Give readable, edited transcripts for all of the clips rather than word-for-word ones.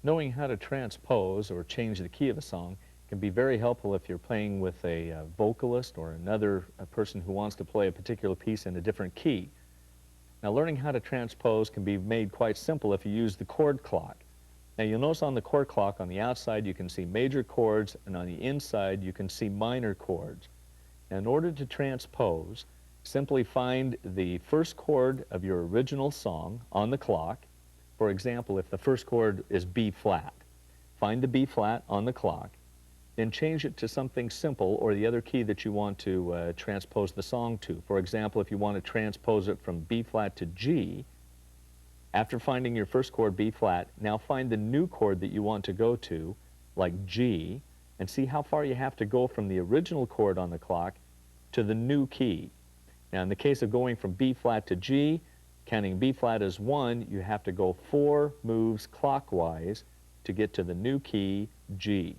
Knowing how to transpose or change the key of a song can be very helpful if you're playing with a vocalist or another person who wants to play a particular piece in a different key. Now, learning how to transpose can be made quite simple if you use the chord clock. Now, you'll notice on the chord clock on the outside you can see major chords, and on the inside you can see minor chords. Now, in order to transpose, simply find the first chord of your original song on the clock. For example, if the first chord is B flat, find the B flat on the clock, then change it to something simple or the other key that you want to transpose the song to. For example, if you want to transpose it from B flat to G, after finding your first chord B flat, now find the new chord that you want to go to, like G, and see how far you have to go from the original chord on the clock to the new key. Now, in the case of going from B flat to G, counting B flat as 1, you have to go 4 moves clockwise to get to the new key, G.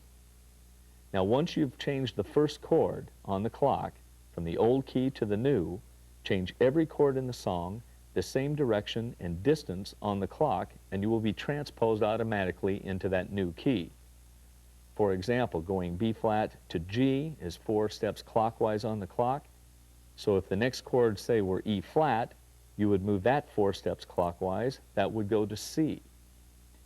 Now, once you've changed the first chord on the clock from the old key to the new, change every chord in the song the same direction and distance on the clock, and you will be transposed automatically into that new key. For example, going B flat to G is 4 steps clockwise on the clock. So if the next chord, say, were E flat, you would move that 4 steps clockwise. That would go to C.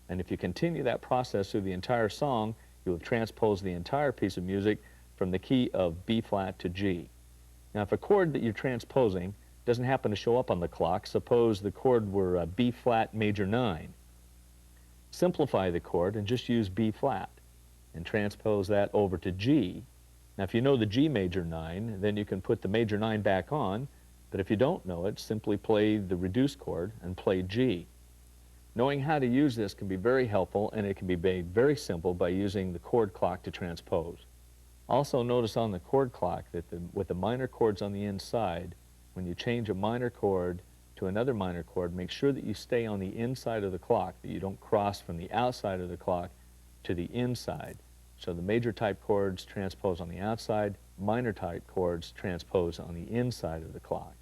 And if you continue that process through the entire song, you will transpose the entire piece of music from the key of B flat to G. Now, if a chord that you're transposing doesn't happen to show up on the clock, suppose the chord were B flat major 9, simplify the chord and just use B flat and transpose that over to G. Now, if you know the G major 9, then you can put the major 9 back on, but if you don't know it, simply play the reduced chord and play G. Knowing how to use this can be very helpful, and it can be made very simple by using the chord clock to transpose. Also, notice on the chord clock that with the minor chords on the inside, when you change a minor chord to another minor chord, make sure that you stay on the inside of the clock, that you don't cross from the outside of the clock to the inside. So the major type chords transpose on the outside, minor type chords transpose on the inside of the clock.